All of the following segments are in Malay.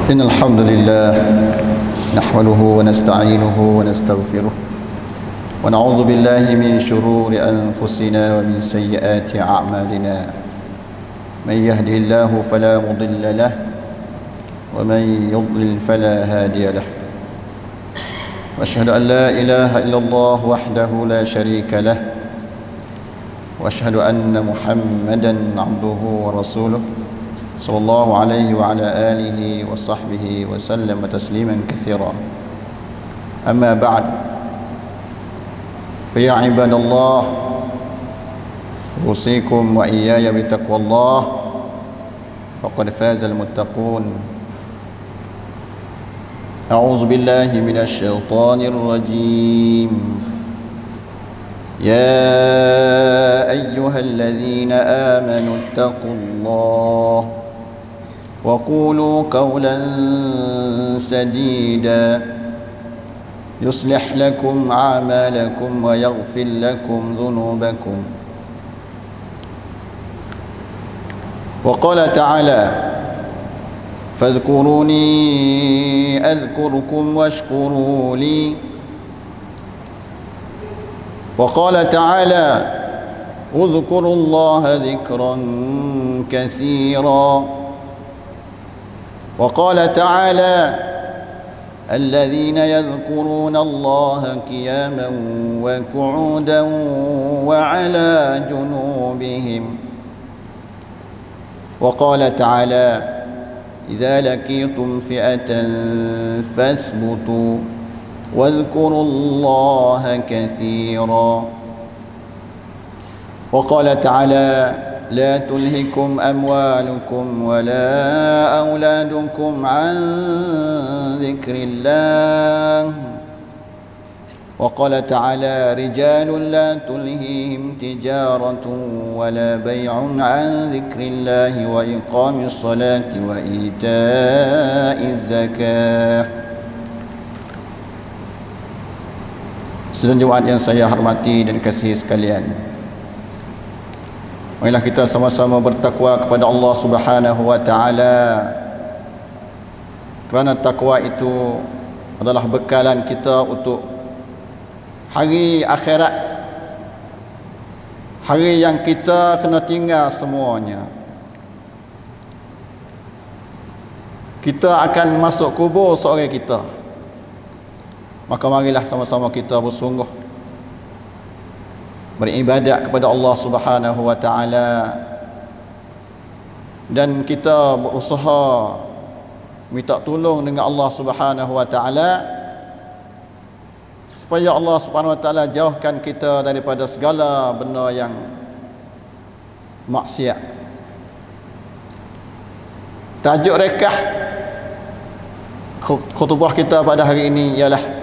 إن الحمد لله نحمده ونستعينه ونستغفره ونعوذ بالله من شرور أنفسنا ومن سيئات أعمالنا من يهده الله فلا مضل له ومن يضلل فلا هادي له وأشهد أن لا إله إلا الله وحده لا شريك له وأشهد أن محمدا عبده ورسوله صلى الله عليه وعلى آله وصحبه وسلم تسليما كثيرا. أما بعد، فيا عباد الله، أوصيكم وإياي بتقوى الله فقد فاز المتقون. أعوذ بالله من الشيطان الرجيم. يا أيها الذين آمنوا اتقوا الله وقولوا قولا سديدا يصلح لكم أعمالكم ويغفر لكم ذنوبكم. وقال تعالى: فاذكروني أذكركم واشكروا لي. وقال تعالى: اذكروا الله ذكرا كثيرا. وقال تعالى: الذين يذكرون الله قياما وقعودا وعلى جنوبهم. وقال تعالى: إذا لقيتم فئة فاثبتوا واذكروا الله كثيرا. وقال تعالى: لا تلهكم أموالكم ولا أولادكم عن ذكر الله. وقال تعالى: رجال لا تلهيهم تجارة ولا بيع عن ذكر الله وإقام الصلاة وإيتاء الزكاة. Sedang jemaat yang saya hormati dan kasihi sekalian, marilah kita sama-sama bertakwa kepada Allah Subhanahu wa taala, kerana takwa itu adalah bekalan kita untuk hari akhirat, hari yang kita kena tinggal semuanya. Kita akan masuk kubur seorang kita. Maka marilah sama-sama kita bersungguh beribadat kepada Allah Subhanahu wa taala, dan kita berusaha minta tolong dengan Allah Subhanahu wa taala supaya Allah Subhanahu wa taala jauhkan kita daripada segala benda yang maksiat. Tajuk rekah khutbah kita pada hari ini ialah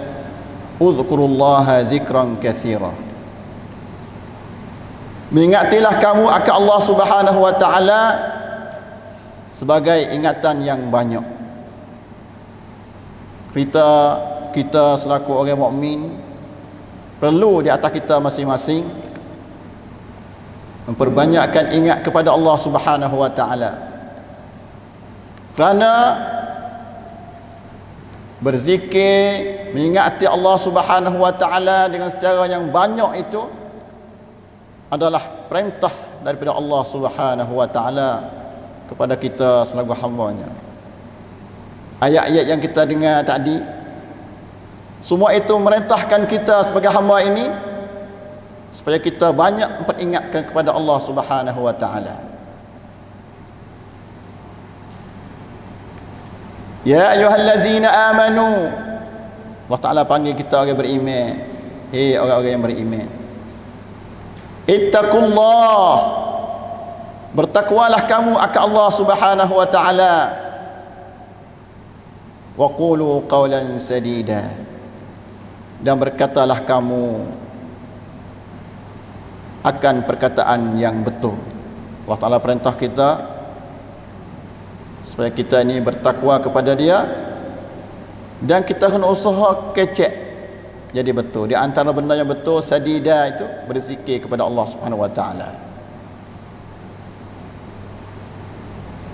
Uzkurullaha zikran katsira. Mengingatilah kamu akan Allah Subhanahu wa taala sebagai ingatan yang banyak. Kita selaku orang mukmin perlu di atas kita masing-masing memperbanyakkan ingat kepada Allah Subhanahu wa taala. Kerana berzikir, mengingati Allah Subhanahu wa taala dengan secara yang banyak itu adalah perintah daripada Allah Subhanahu wa taala kepada kita selaku hamba-Nya. Ayat-ayat yang kita dengar tadi, semua itu merintahkan kita sebagai hamba ini supaya kita banyak memperingatkan kepada Allah Subhanahu wa taala. Ya ayyuhallazina amanu. Allah Ta'ala panggil kita orang beriman. Hei orang-orang yang beriman, ittaqullah, bertakwalah kamu akan Allah Subhanahu wa taala. Wa qulu qawlan sadida, dan berkatalah kamu akan perkataan yang betul. Allah Ta'ala perintah kita supaya kita ini bertakwa kepada Dia, dan kita kena usaha kecek jadi betul. Di antara benda yang betul sadida itu berzikir kepada Allah Subhanahu wa taala.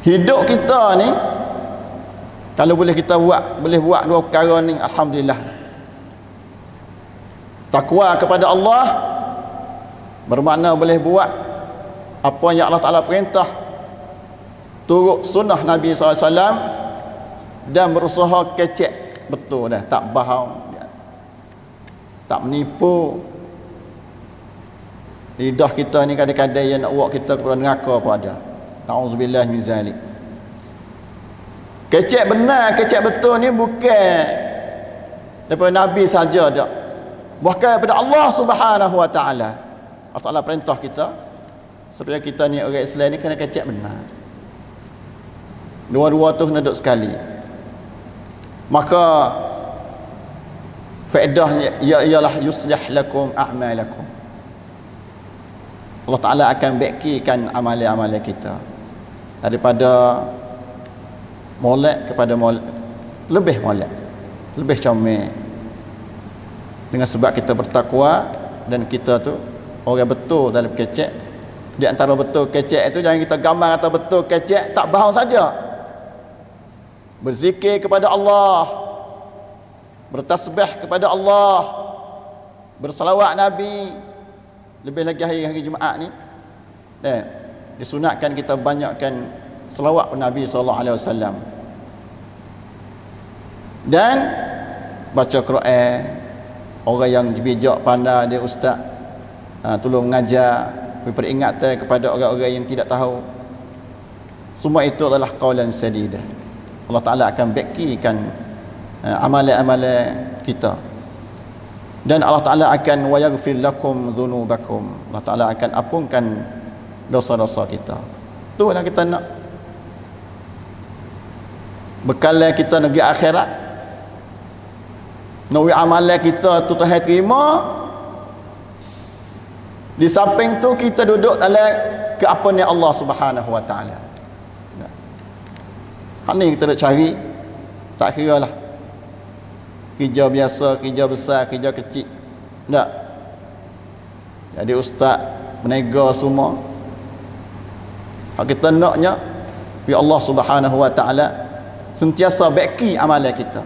Hidup kita ni Kalau boleh kita boleh buat dua perkara ni, alhamdulillah. Takwa kepada Allah bermakna boleh buat apa yang Allah Ta'ala perintah, turut sunnah Nabi SAW, dan berusaha kecek betul dah, tak bohong, tak menipu. Lidah kita ni kadang-kadang yang nak buat kita kepada neraka pun ada. Na'udzubillah min zalik. Kecek benar, kecek betul ni bukan daripada Nabi saja dak, bahkan daripada Allah Subhanahu Wa Ta'ala. Allah Ta'ala perintah kita supaya kita ni orang Islam ni kena kecek benar. Dua-dua tu kena duduk sekali. Maka faedahnya ialah yuslih lakum a'malakum. Allah Ta'ala akan baikkan amalan-amalan kita daripada molek kepada molek, lebih molek, lebih comel, dengan sebab kita bertakwa dan kita tu orang betul dalam kecek. Di antara betul kecek itu jangan kita gambar kata betul kecek tak bohong saja. Berzikir kepada Allah, bertasbih kepada Allah, bersalawat Nabi. Lebih lagi hari Jumaat ni, disunatkan kita banyakkan selawat Nabi SAW, dan baca Quran. Orang yang bijak pandai, dia ustaz, tolong mengajar, beri peringatan kepada orang-orang yang tidak tahu. Semua itu adalah qaulan sadida. Allah Ta'ala akan baikkan amalan-amalan kita, dan Allah Ta'ala akan wa yaghfir lakum dhunubakum. Allah Ta'ala akan ampunkan dosa-dosa kita. Itulah kita nak. Bekal kita negeri akhirat, nawi amalan kita tu Tuhan terima. Di samping tu kita duduk dalam keapunan Allah Subhanahu Wa Ta'ala. Hak ni kita nak cari, tak kira lah kerja biasa, kerja besar, kerja kecil, tak. Jadi ustaz menega semua. Hak kita naknya bi Allah Subhanahu Wa Ta'ala sentiasa baiki amalan kita.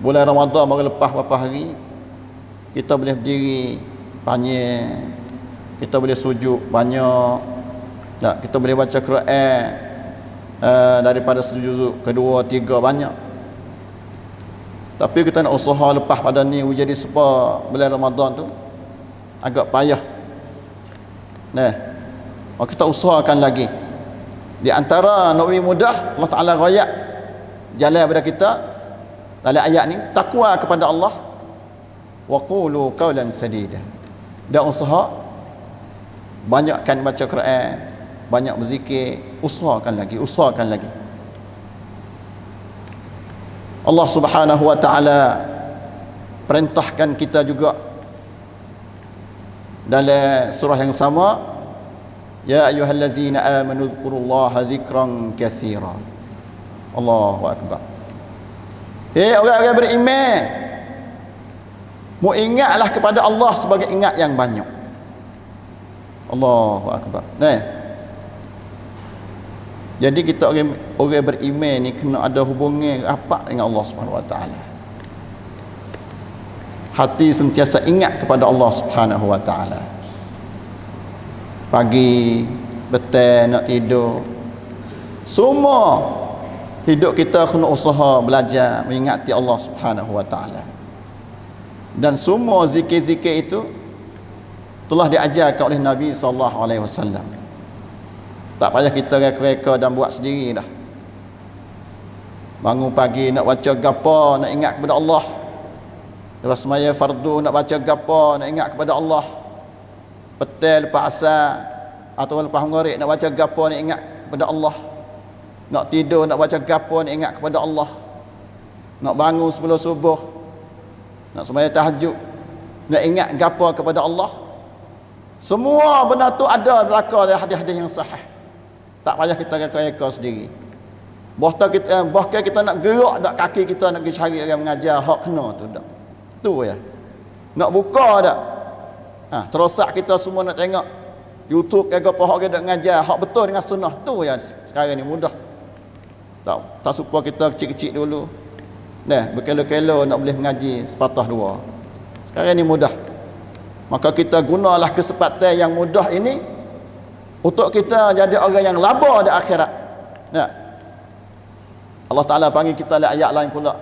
Bulan Ramadan baru lepas beberapa hari, kita boleh berdiri banyak, kita boleh sujud banyak, tak, kita boleh baca Quran daripada sujud kedua, tiga, banyak. Tapi kita nak usaha lepas pada ni jadi sepa bulan Ramadan tu agak payah. Kita usahakan lagi. Di antara nak mudah, Allah Ta'ala royak jalan pada kita dalam ayat ni, takwa kepada Allah, wa qulu qawlan sadida. Dan usaha banyakkan baca Quran, banyak berzikir, usahakan lagi. Allah Subhanahu Wa Ta'ala perintahkan kita juga dalam surah yang sama, ya ayyuhallazina amanu dzkurullaha dzikran katsira. Allahu akbar. Orang-orang beriman, mu ingatlah kepada Allah sebagai ingat yang banyak. Allahu akbar. Jadi kita orang beriman ni kena ada hubungan rapat dengan Allah Subhanahu Wa Ta'ala. Hati sentiasa ingat kepada Allah Subhanahu Wa Ta'ala. Pagi, petang, nak tidur, semua hidup kita kena usaha belajar mengingati Allah Subhanahu Wa Ta'ala. Dan semua zikir-zikir itu telah diajarkan oleh Nabi SAW. Tak payah kita reka-reka dan buat sendiri dah. Bangun pagi nak baca gapo, nak ingat kepada Allah. Lepas semaya fardu nak baca gapo, nak ingat kepada Allah. Petang lepas asar atau lepas maghrib nak baca gapo, nak ingat kepada Allah. Nak tidur nak baca gapo, nak ingat kepada Allah. Nak bangun sebelum subuh, nak semaya tahajud, nak ingat gapo kepada Allah. Semua benda tu ada belaka dalam hadis-hadis yang sahih. Tak payah kita reka-reka sendiri. Bahkan kita nak gerak dak kaki kita nak pergi cari orang mengajar hak kena tu dak. Tu ya. Nak buka dak. Terosak kita semua nak tengok YouTube ke apa hak dia nak mengajar hak betul dengan sunnah tu ya. Sekarang ni mudah. Tak supaya kita kecil-kecil dulu. Berkelo-kelo nak boleh mengaji sepatah dua. Sekarang ni mudah. Maka kita gunalah kesempatan yang mudah ini untuk kita jadi orang yang laba di akhirat. Allah Ta'ala panggil kita dalam ayat lain pula.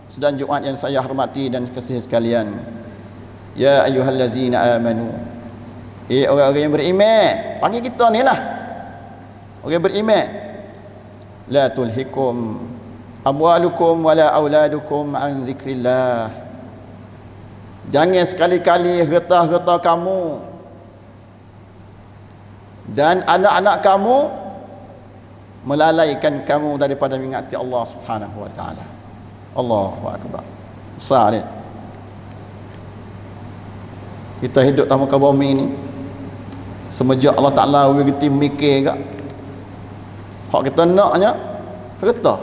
Sedang Jumaat yang saya hormati dan kasih sekalian. Ya ayyuhallazina amanu. Orang-orang yang beriman. Panggil kita ni lah. Orang beriman. La tulhikum amwalukum wala auladukum an zikrillah. Jangan sekali-kali harta-harta kamu dan anak-anak kamu melalaikan kamu daripada mengingati Allah Subhanahu wa taala. Allahu akbar. Besar ni. Kita hidup dalam muka bumi ni semenjak Allah Taala berhenti mikir gak. Hak kita naknya harta.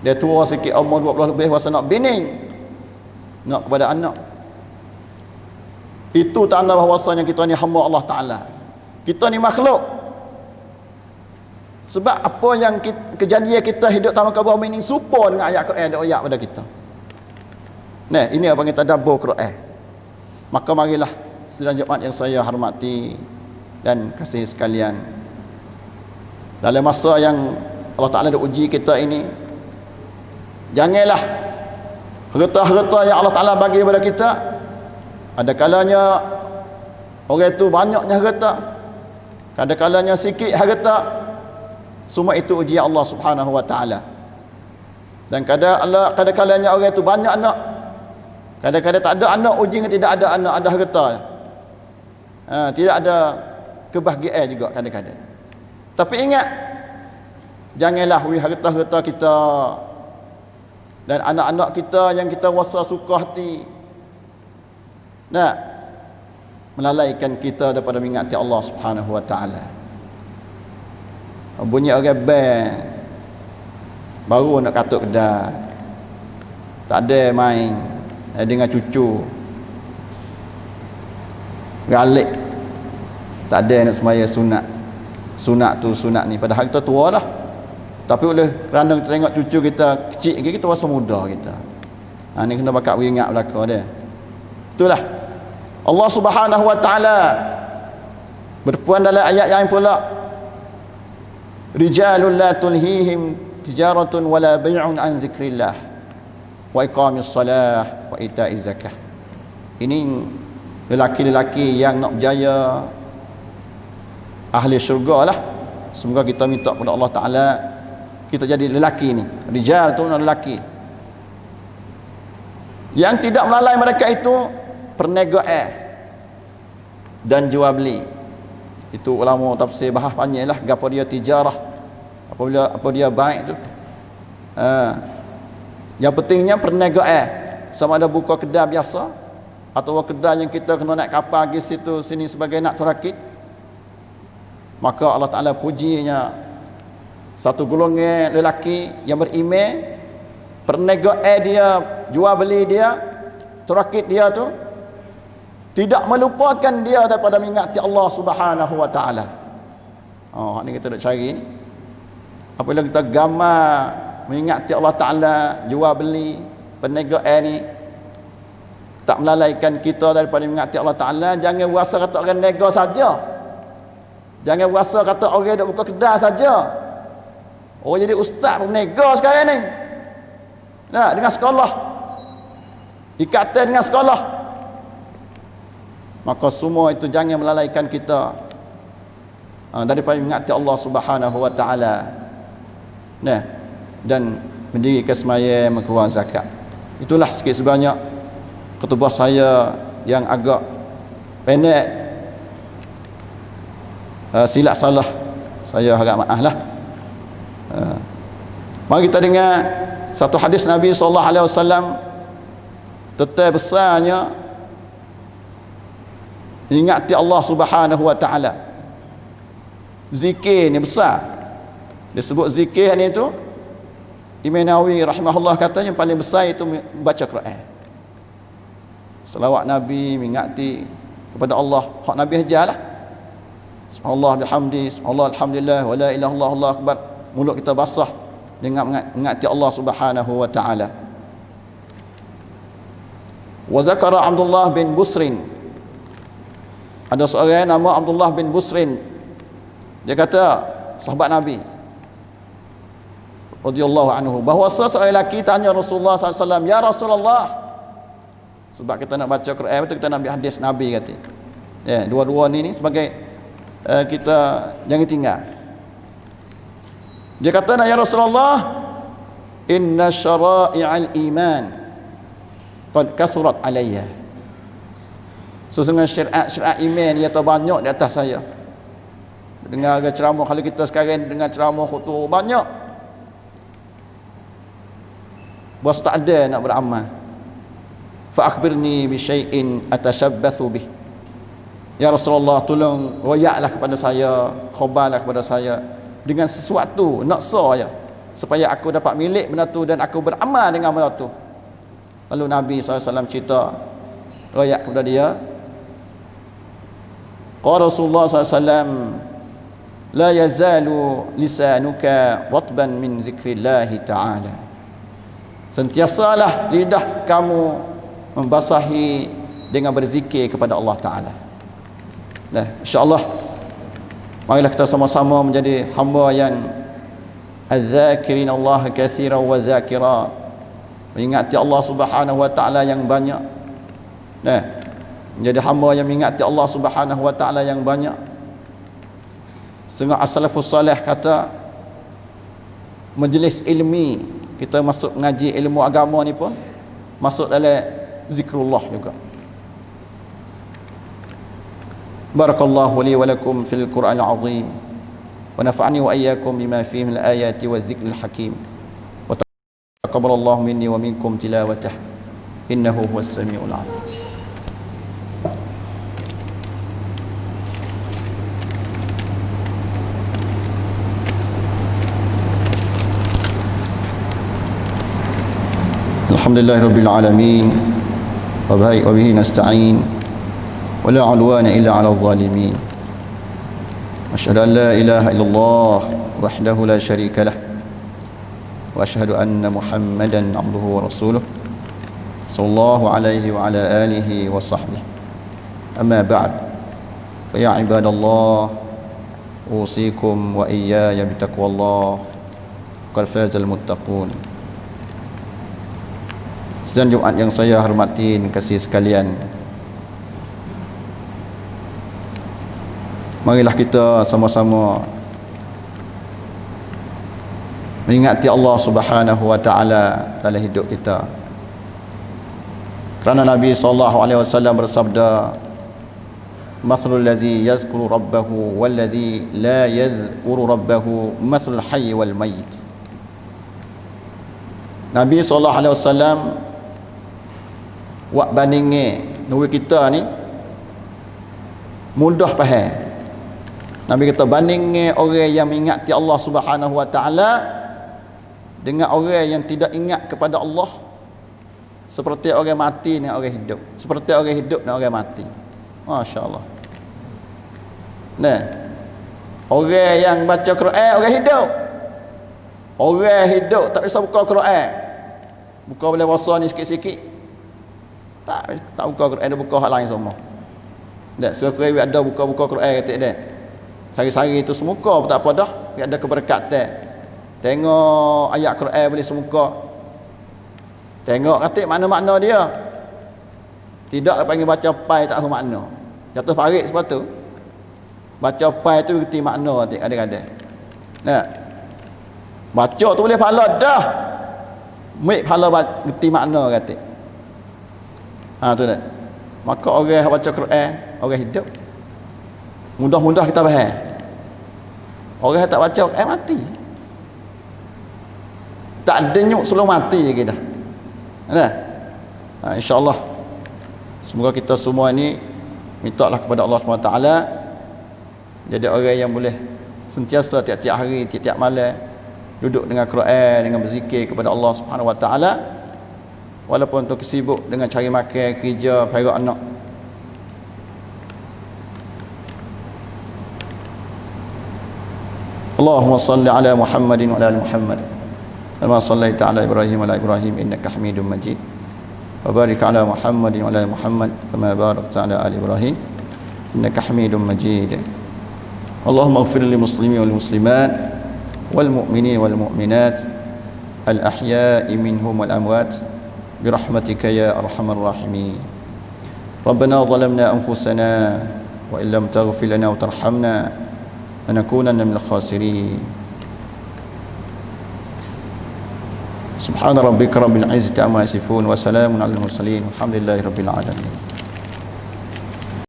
Dia tua sikit umur 20 lebih rasa nak bini. Nak kepada anak. Itu tanda bahawasanya kita ni hamba Allah Taala. Kita ni makhluk. Sebab apa yang kejadian kita hidup dalam muka bumi ni serupa dengan ayat Quran ada ayat pada kita. Nah, ini apa kita tadabbur Quran. Maka marilah sedang Jumaat yang saya hormati dan kasih sekalian. Dalam masa yang Allah Ta'ala dah uji kita ini, janganlah harta-harta yang Allah Ta'ala bagi kepada kita, ada kalanya orang itu banyaknya harta, ada kalanya sikit harta, semua itu ujian Allah Subhanahu wa Ta'ala. Dan kadang-kadangnya orang itu banyak anak, kadang-kadang tak ada anak, ujian tidak ada anak, ada harta. Tidak ada kebahagiaan juga kadang-kadang. Tapi ingat, janganlah harta-harta kita dan anak-anak kita yang kita rasa suka hati melalaikan kita daripada mengingati Allah Subhanahu wa taala. Bunyi orang band baru nak katuk kedai, tak ada main dengan cucu, galik, tak ada nak semaya sunat tu sunat ni, padahal kita tua dah, tapi oleh kerana kita tengok cucu kita kecil lagi, kita rasa muda kita. Ni kena bakat ingat belaka dia. Itulah Allah Subhanahu wa taala berpuan dalam ayat yang pula, rijalul la tulhihim tijaratun wala bai'un an zikrillah wa iqamis salah wa ita'iz zakah. Ini lelaki-lelaki yang nak berjaya, ahli syurga lah. Semoga kita minta kepada Allah Ta'ala kita jadi lelaki ni, rijal tu lelaki yang tidak melalai mereka itu perniagaan dan jual beli. Itu ulama tafsir bahas panjang lah apa dia tijarah, apa dia baik tu. Yang pentingnya perniagaan, sama ada buka kedai biasa atau kedai yang kita kena naik kapal pergi situ sini sebagai nak turakit. Maka Allah Ta'ala pujinya satu golongan lelaki yang beriman, perniagaan dia, jual beli dia, turakit dia tu tidak melupakan dia daripada mengingati Allah Subhanahu wa taala. Ni kita nak cari ni. Apabila kita gamar mengingati Allah Ta'ala, jual beli, perniagaan ni tak melalaikan kita daripada mengingati Allah Ta'ala, jangan rasa kata orang nego saja. Jangan rasa kata orang duk buka kedai saja. Oh, jadi ustaz berniaga sekarang ni. Dengan sekolah. Ikatan dengan sekolah. Maka semua itu jangan melalaikan kita daripada mengingati Allah Subhanahu wa taala. Dan mendirikan sembahyang, mengeluarkan zakat. Itulah sikit sebanyak khutbah saya yang agak pendek. Silap salah saya harap maaf lah. Mari kita dengar satu hadis Nabi SAW tentang besarnya ingati Allah Subhanahu wa taala. Zikir ni besar. Disebut zikir ni tu, Imam Nawawi rahimahullah kata yang paling besar itu membaca Quran. Selawat Nabi, mengingati kepada Allah, hak Nabi ajarlah. Subhanallah bihamdi, subhanallah alhamdulillah, wa la ilaha illallah, Allahu akbar. Mulut kita basah dengan mengingati Allah Subhanahu wa taala. Wa zakara Abdullah bin Busrin. Ada seorang nama Abdullah bin Busrin. Dia kata, sahabat Nabi radhiyallahu anhu, bahawa seorang lelaki tanya Rasulullah SAW, ya Rasulullah. Sebab kita nak baca Quran, betul kita nak ambil hadis Nabi kata. Ya, dua-dua ni sebagai kita jangan tinggal. Dia kata, ya Rasulullah, inna syara'i'al iman qad kathurat alayya. Sesungguhnya syariat iman ia terbanyak di atas saya. Dengar ceramah, kalau kita sekarang dengar ceramah khutbah banyak, bos tak ada nak beramal. Fa akhbirni bi syai'in atashabbathu bih. Ya Rasulullah, tolong royaklah kepada saya, khabarlah kepada saya dengan sesuatu naksa ya, supaya aku dapat milik benda tu dan aku beramal dengan benda tu. Lalu Nabi SAW cerita royak kepada dia. Qala Rasulullah SAW, la yazalu lisanuka ratban min zikrillah ta'ala. Sentiasalah lidah kamu membasahi dengan berzikir kepada Allah Ta'ala. Nah, insyaAllah marilah kita sama-sama menjadi hamba yang az-zakirin Allah katsiran wa zakirat, mengingati Allah Subhanahu wa taala yang banyak. Nah, menjadi hamba yang mengingati Allah Subhanahu wa taala yang banyak. Setengah as-salafus salih kata, majlis ilmi, kita masuk ngaji ilmu agama ni pun masuk dalam zikrullah juga. Barakallahu li wa lakum fil Qur'anil azim wa nafa'ani wa iyyakum bima fihi min al-ayati wadh-dhikril hakim wa taqabbalallahu minni wa minkum tilawatah innahu huwas samiul 'alim. Alhamdulillahirabbil alamin wa bihi nasta'in ولا عدوان إلا على الظالمين أشهد أن لا إله إلا الله وحده لا شريك له وأشهد أن محمدا عبده ورسوله صلى الله عليه وعلى آله وصحبه أما بعد فيا عباد الله أوصيكم وإياي بتقوى الله فقد فاز المتقون. Sedang Jumat yang saya hormati dan kasih sekalian, marilah kita sama-sama mengingati Allah Subhanahu wa taala dalam hidup kita. Kerana Nabi SAW bersabda, mathalul ladzi yazkuru rabbahu wal ladzi la yazkuru rabbahu mathalul hayy wal mayyit. Nabi SAW buat bandingnya nuri kita ni mudah faham. Nabi kata bandingnya orang yang mengingati Allah Subhanahu wa taala dengan orang yang tidak ingat kepada Allah, seperti orang mati dengan orang hidup, seperti orang hidup dengan orang mati. Masya-Allah. Nah, orang yang baca Quran orang hidup. Orang hidup tak bisa buka Quran. Buka boleh puasa ni sikit-sikit. Tak buka Quran, dia buka hal lain semua. Tak sekali ada buka-buka Quran kata dia. Sehari-hari itu semuka pun tak apa dah, ada keberkatan. Tengok ayat Quran boleh semuka. Tengok kata makna-makna dia. Tidak panggil baca pai tak tahu makna. Jatuh parik sebab tu. Baca pai tu reti makna kadang-kadang. Nah. Baca tu boleh pahala dah. Mik pahala reti makna kata. Tu dah. Maka orang yang baca Quran, orang hidup. Mudah-mudah kita faham. Orang yang tak baca Quran mati. Tak denyuk sebelum mati lagi dah. Ada? InsyaAllah semoga kita semua ni mintalah kepada Allah SWT jadi orang yang boleh sentiasa tiap-tiap hari, tiap-tiap malam duduk dengan Quran, dengan berzikir kepada Allah SWT, walaupun tu kesibuk dengan cari makan, kerja, perak anak. Allahumma salli ala Muhammadin wa ala ali Muhammad كما صليت على إبراهيم وعلى إبراهيم إنك حميد مجيد وبارك على محمد وعلى محمد كما باركت على آل إبراهيم إنك حميد مجيد اللهم اغفر للمسلمين والمسلمات والمؤمنين والمؤمنات الأحياء منهم والأموات برحمتك يا أرحم الراحمين ربنا ظلمنا أنفسنا وإن لم تغفر لنا وترحمنا لنكونن من الخاسرين سبحان ربك رب العزة عما يصفون وسلام على المرسلين والحمد لله رب العالمين